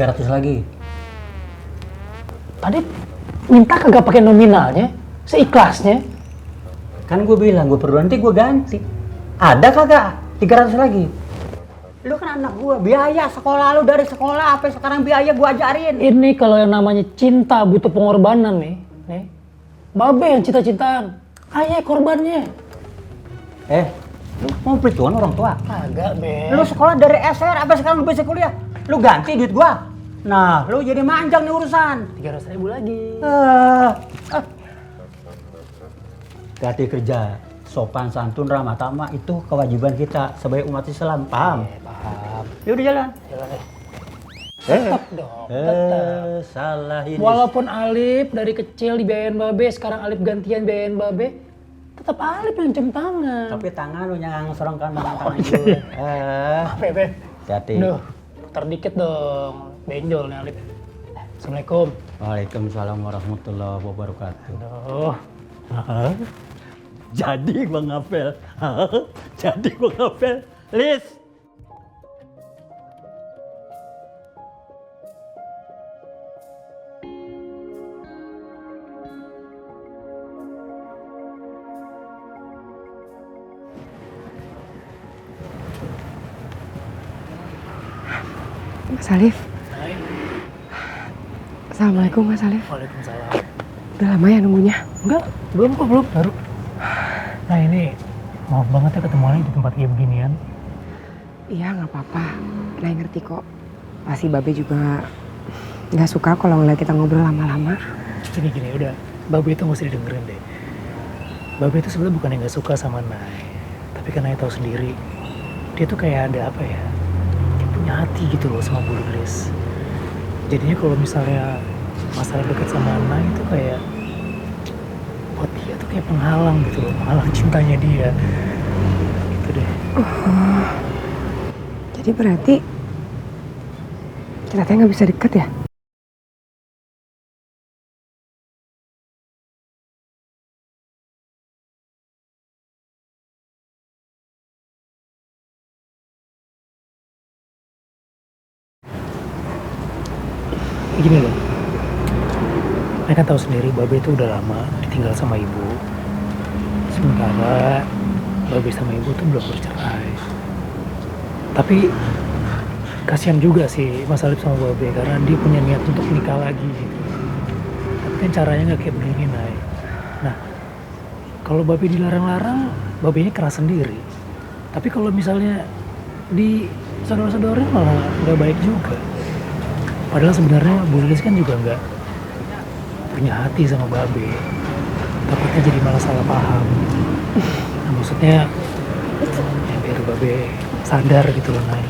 300 lagi. Tadi minta kagak pakai nominalnya, seikhlasnya. Kan gue bilang gue perlu nanti gue ganti. Ada kagak 300 lagi? Lu kan anak gue, biaya sekolah lu dari sekolah sampai sekarang biaya gue ajarin. Ini kalau yang namanya cinta butuh pengorbanan nih. Babe yang cinta-cintaan, ayah korbannya. Lu mau perhitungan orang tua? Kagak, Be. Lu sekolah dari SR sampai sekarang lu bisa kuliah. Lu ganti duit gua. Nah, lu jadi manjang nih urusan. 300.000 lagi. Hati kerja, sopan santun ramah tamah itu kewajiban kita sebagai umat Islam, paham? Paham. Ya udah jalan. Jalan deh. Tetap dong, tetap. Salah ini. Walaupun Alif dari kecil dibiayain Babe, sekarang Alif gantian biayain Babe, tetap Alif yang cium tangan. Tapi tangan lu yang serongkan tangan gue. Bebe. Hati. Duh, putar dikit dong. Benjol nih Alif. Assalamualaikum. Waalaikumsalam warahmatullahi wabarakatuh. Aduh. Jadi gua ngapel. Jadi gua ngapel. Lis. Mas Alif. Assalamualaikum Mas Alif. Waalaikumsalam. Udah lama ya nunggunya? Enggak, belum kok, belum. Baru. Nah ini, maaf banget ya ketemu lagi di tempat kayak beginian. Iya nggak apa-apa. Nah ngerti kok. Pasti Babe juga nggak suka kalau ngeliat kita ngobrol lama-lama. Gini, udah. Babe itu mesti didengerin deh. Babe itu sebenarnya bukan yang nggak suka sama Nay. Tapi kan Nay tahu sendiri. Dia tuh kayak ada apa ya? Dia punya hati gitu loh sama Bu Lilis. Jadinya kalau misalnya masalah deket sama Nay itu kayak buat dia tuh kayak penghalang gitu loh. Penghalang cintanya dia. Gitu deh. Jadi berarti kita nggak bisa deket ya? Gini loh, saya kan tahu sendiri Babe itu udah lama ditinggal sama ibu. Sementara Babe sama ibu tuh belum bercerai. Tapi kasihan juga sih Mas Alif sama Babe karena dia punya niat untuk nikah lagi gitu. Tapi kan caranya nggak kayak begini, Nay. Nah, kalau Babe dilarang-larang, Babe ini keras sendiri. Tapi kalau misalnya di sodor-sodorin malah nggak baik juga. Padahal sebenarnya Bu Lilis kan juga nggak punya hati sama Babe. Takutnya jadi malah salah paham. Nah, maksudnya ya biar Babe sadar gitu loh, Nay.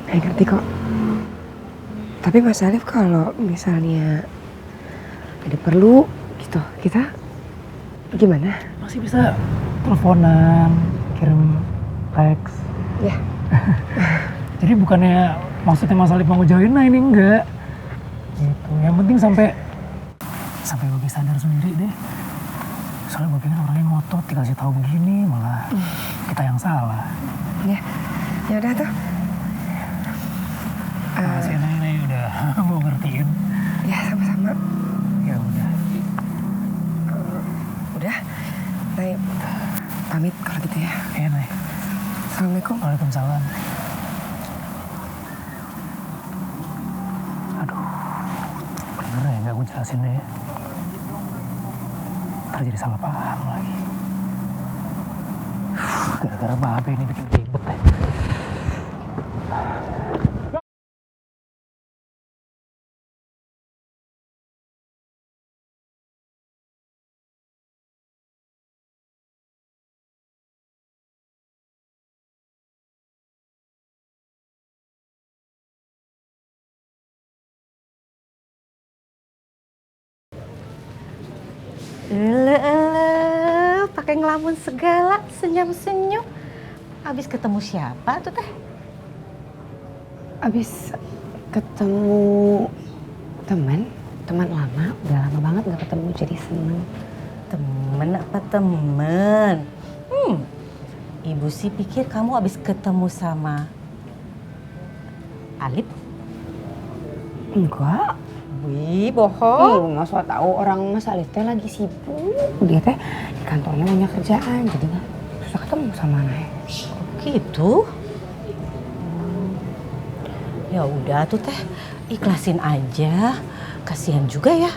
Saya ngerti kok. Tapi Mas Alif kalau misalnya ada perlu gitu, kita gimana? Masih bisa teleponan, kirim teks. Ya. Jadi bukannya maksudnya Mas Alif mau ngejauhin, nah ini enggak. Gitu. Yang penting sampai Babe sadar sendiri deh. Soalnya Babe kan orangnya ngotot, dikasih tahu begini malah kita yang salah. Ya. Ya udah tuh. Makasih Nay udah mau ngertiin. Ya sama-sama. Ya udah. Udah. Nay pamit kalau gitu ya. Iya Nay. Assalamualaikum. Waalaikumsalam. Aduh, bener ya nggak gue jelasin deh. Ntar jadi salah paham lagi. Gara-gara Babe ini bikin ribet deh. Pakai ngelamun segala, senyum-senyum. Habis ketemu siapa tuh teh? Abis ketemu teman lama, udah lama banget nggak ketemu jadi seneng. Temen apa temen? Ibu sih pikir kamu habis ketemu sama Alip? Enggak. Wih, bohong. Mas so tahu orang Mas Alif teh lagi sibuk. Dia teh di kantornya banyak kerjaan, jadi nggak susah ketemu sama anaknya. Gitu. Ya udah tuh teh, ikhlasin aja. Kasihan juga ya.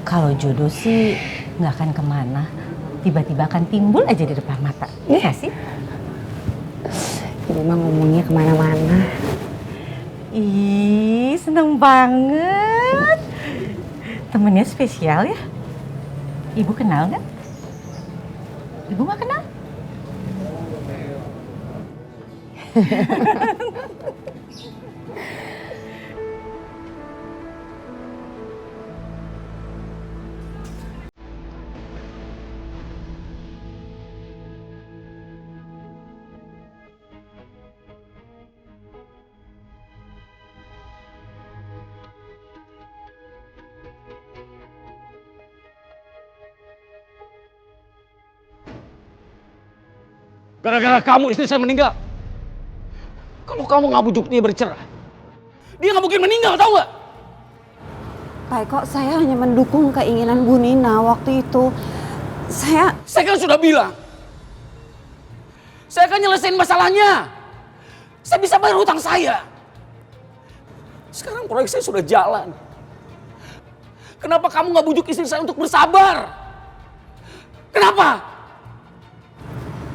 Kalau jodoh sih nggak akan kemana. Tiba-tiba akan timbul aja di depan mata. Iya sih? Ibu mah ngomongnya kemana-mana. Ih, seneng banget. Temennya spesial ya? Ibu kenal nggak? Ibu nggak kenal? Gara-gara kamu istri saya meninggal. Kalau kamu nggak bujuk dia bercerai, dia nggak mungkin meninggal, tahu nggak? Pak Eko, saya hanya mendukung keinginan Bu Nina waktu itu. Saya kan sudah bilang, saya akan nyelesain masalahnya. Saya bisa bayar hutang saya. Sekarang proyek saya sudah jalan. Kenapa kamu nggak bujuk istri saya untuk bersabar? Kenapa?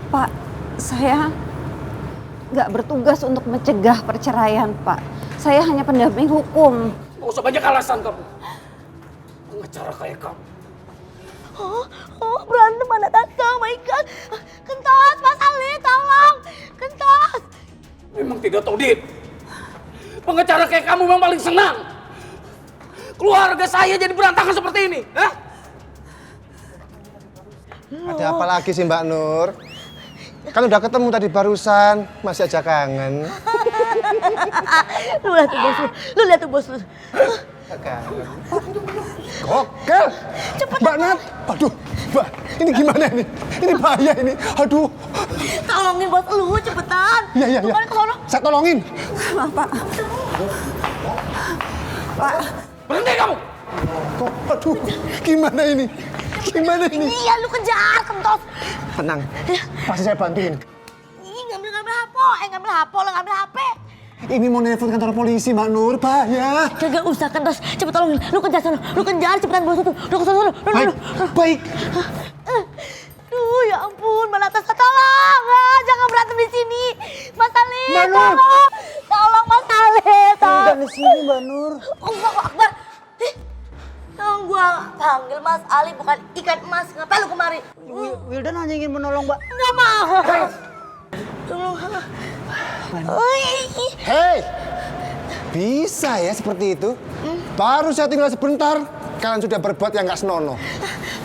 Pak, saya nggak bertugas untuk mencegah perceraian, Pak. Saya hanya pendamping hukum. Gak usah banyak alasan kamu. Pengacara kayak kamu. Oh, berantem anak tante, oh my god. Kentos, Mas Ali, tolong. Kentos. Memang tidak tahu diri. Pengacara kayak kamu memang paling senang. Keluarga saya jadi berantakan seperti ini. Hah? Ada apa lagi sih Mbak Nur? Kan udah ketemu tadi barusan, masih aja kangen. Lu lihat tuh bos lu. Kangen. Gokel! Mbak Nat! Aduh, Mbak, ini gimana ini? Ini bahaya ini, aduh. Tolongin bos lu, cepetan. Iya. Kemarin ke sono. Saya tolongin. Maaf, Pak. Pak, Berhenti kamu! Kok, aduh, gimana ini? Gimana ini? Iya, lu kejar, kentos. Tenang, pasti saya bantuin. Ih, ngambil HP, ngambil HP. Ini mau nelfon kantor polisi, Mbak Nur, bahaya. Kagak usah, kentos. Cepet tolongin, lu kejar sana. Lu kejar, cepetan bos itu. Lu ke sana. Baik. Duh, ya ampun, Mbak Natasha, tolong. Jangan berantem di sini. Mas Ali, Mbak Nur. tolong. Tolong, Mas Ali, tolong. Bukan di sini, Mbak Nur. Allahu Akbar. Yang gua panggil Mas Ali bukan ikan emas. Ngapain lu kemari? Wildan hanya ingin menolong Mbak. Nggak mau. Tolong. Hei, bisa ya seperti itu? Baru saya tinggal sebentar, kalian sudah berbuat yang nggak senonoh.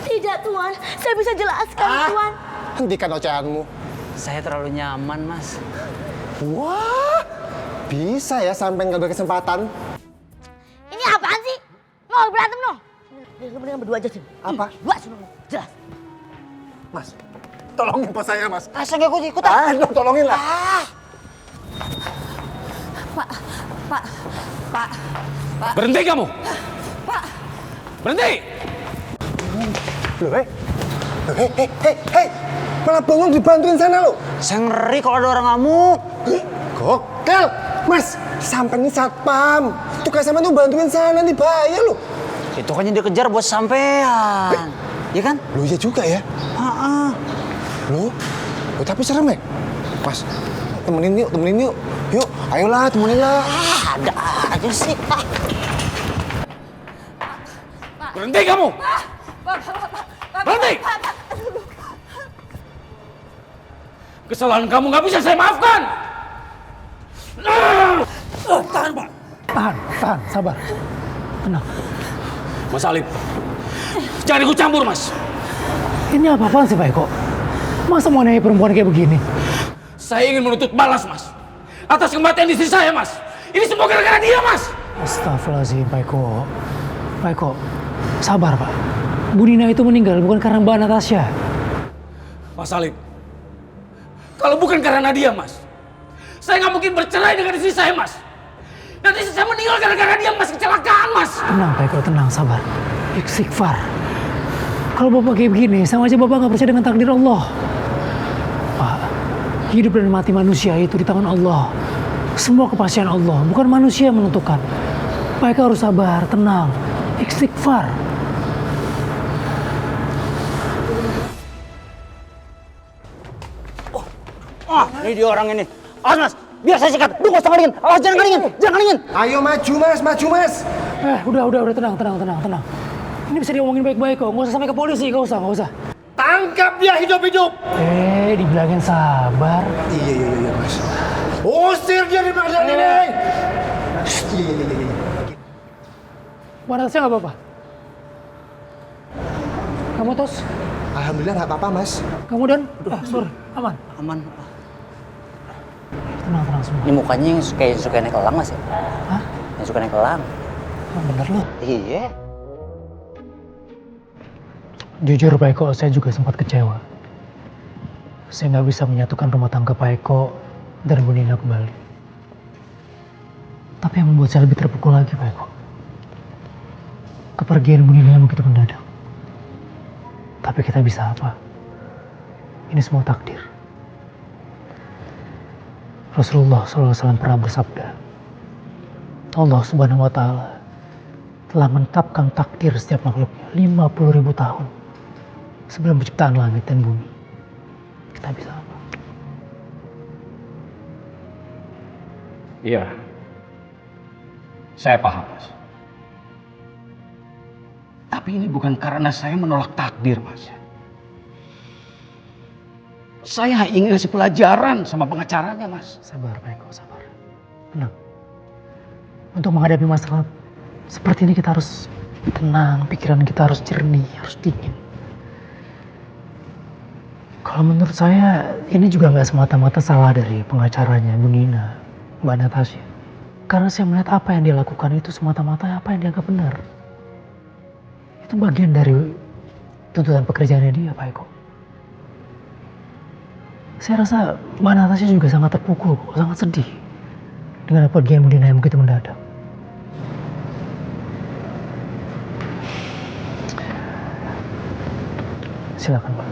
Tidak, Tuan. Saya bisa jelaskan, Tuan. Hentikan ocehanmu. Saya terlalu nyaman, Mas. Wah, bisa ya sampai ngambil kesempatan. Ini apaan sih? Mau berantem no? Mendingan berdua aja sih. Apa? Berdua sih, jelas. Mas, tolongin pas saya, Mas. Masa gak gue ikut Aduh, tolongin lah. Pak. Berhenti kamu! Pak. Berhenti! Loh, hei. Malah bengong dibantuin sana lo. Saya ngeri kalau ada orang ngamuk. Gokel, Mas. Sampai ini satpam. Tugas sama tuh bantuin sana nih, bahaya lo. Itu kan yang dikejar bos sampean. Ya kan? Lo iya juga ya. Lo tapi serem ya. Mas, temenin yuk. Yuk, ayolah temenin lah. Ada aja sih. Berhenti kamu! Berhenti! Kesalahan kamu nggak bisa saya maafkan! Tahan, Pak! Tahan, sabar. Tenang. Mas Alif, jangan ikut campur, Mas. Ini apa-apaan sih Pak Eko? Masa mau nanya perempuan kayak begini? Saya ingin menuntut balas, Mas. Atas kematian istri saya, Mas. Ini semua gara-gara dia, Mas. Astagfirullahaladzim, Pak Eko. Pak Eko, sabar Pak. Bu Nina itu meninggal bukan karena Mbak Natasha. Mas Alif, kalau bukan karena dia, Mas, Saya nggak mungkin bercerai dengan istri saya, Mas. Nanti saya meninggal gara-gara dia, Mas, kecelakaan, Mas. Tenang Pak Eko, tenang, sabar. Istighfar. Kalau Bapak kayak begini, sama aja Bapak nggak percaya dengan takdir Allah. Pak, hidup dan mati manusia itu di tangan Allah. Semua kepastian Allah, bukan manusia yang menentukan. Pak Eko harus sabar, tenang, istighfar. Ini dia orang ini. Awas Mas, biar saya sikat. Duh, gak usah ngalingin. Awas, jangan ngalingin, jangan ngalingin. Ayo maju mas, maju mas. Udah, tenang. Ini bisa diomongin baik-baik kok, nggak usah sampai ke polisi, nggak usah. Tangkap dia hidup-hidup. Dibilangin sabar. Iya mas. Usir dia dari pengadilan ini. Iya. Mana tasnya nggak apa-apa? Kamu tos? Alhamdulillah nggak apa-apa mas. Kamu dan? Sur, aman. Aman. Tenang semua. Ini mukanya yang suka naik elang, Mas ya? Hah? Yang suka naik elang. Oh, bener lo. Iya. Jujur Pak Eko, saya juga sempat kecewa. Saya nggak bisa menyatukan rumah tangga Pak Eko dan Bu Nina kembali. Tapi yang membuat saya lebih terpukul lagi Pak Eko, kepergian Bu Nina yang begitu mendadak. Tapi kita bisa apa? Ini semua takdir. Rasulullah SAW pernah bersabda, Allah Subhanahu Wa Taala telah menetapkan takdir setiap makhluknya 50.000 tahun sebelum penciptaan langit dan bumi. Kita bisa apa? Iya. Saya paham, Mas. Tapi ini bukan karena saya menolak takdir, Mas. Saya ingin ngasih pelajaran sama pengacaranya, Mas. Sabar Pak Eko, sabar. Tenang. Untuk menghadapi masalah seperti ini kita harus tenang, pikiran kita harus jernih, harus dingin. Kalau menurut saya ini juga nggak semata-mata salah dari pengacaranya Bu Nina, Mbak Natasha. Karena saya melihat apa yang dia lakukan itu semata-mata apa yang dianggap benar. Itu bagian dari tuntutan pekerjaannya dia Pak Eko. Saya rasa Mbak Natasha juga sangat terpukul, sangat sedih dengan pergian Bu Nina yang begitu mendadak. Silakan Pak.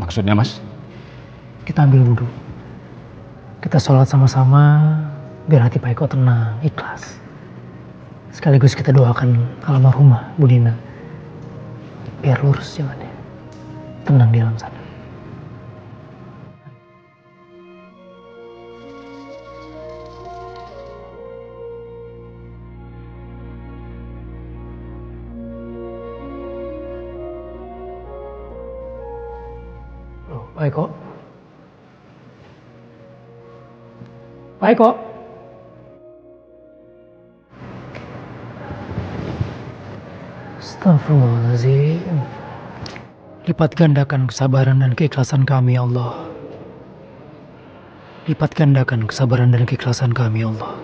Maksudnya, Mas? Kita ambil wudhu. Kita sholat sama-sama biar hati Pak Eko tenang, ikhlas. Sekaligus kita doakan almarhumah Bu Nina biar lurus jalannya. Tenang di dalam sana. Pak Eko? Pak Eko? Astagfirullahaladzim. Lipat gandakan kesabaran dan keikhlasan kami, ya Allah. Lipat gandakan kesabaran dan keikhlasan kami, ya Allah.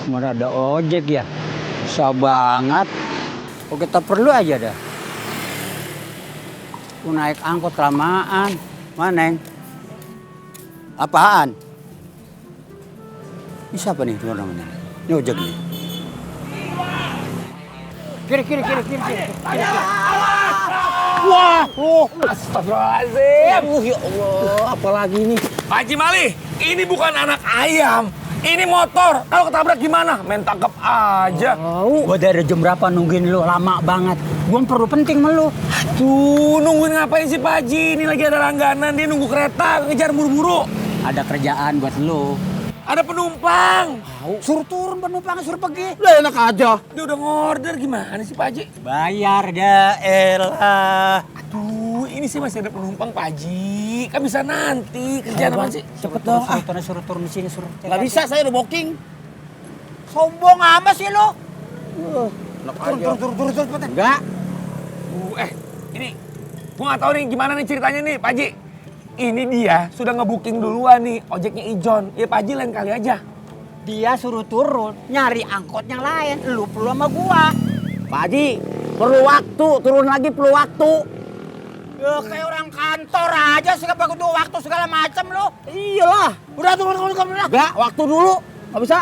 Mana ada ojek ya? Susah banget. Kok kita perlu aja dah. Aku naik angkot kelamaan. Mana, Neng? Apaan? Ini siapa nih namanya? Ini ojek nih. Kiri. Wah, astagfirullahaladzim. Ya Allah, apalagi ini? Pak Haji Mali, ini bukan anak ayam. Ini motor. Kalau ketabrak gimana? Main tangkap aja. Gua dari jam berapa nungguin lu? Lama banget. Gua perlu penting sama lu. Tuh, nungguin ngapain sih Pak Haji? Ini lagi ada langganan, dia nunggu kereta, ngejar buru-buru. Ada kerjaan buat lu. Ada penumpang. Suruh turun penumpang, suruh pergi. Lah enak aja. Dia udah ngorder, gimana sih Pak Haji? Bayar dah, elah. Aduh, ini sih masih ada penumpang Pak Haji. Kan bisa nanti. Kerjaan apa sih? Cepet dong. Suruh turun di sini, suruh. Gak bisa, saya udah booking. Sombong amat sih lo. Turun, cepet. Enggak. Ini. Gua gak tahu nih gimana nih ceritanya nih Pak Haji. Ini dia sudah ngebooking duluan nih ojeknya Ijon. Ya Pak Haji lain kali aja. Dia suruh turun, nyari angkot yang lain. Lu perlu sama gua. Pak Haji, perlu waktu, turun lagi perlu waktu. Ya kayak orang kantor aja sih butuh waktu segala macam lo. Iyalah. Udah turun. Enggak, waktu dulu. Nggak bisa.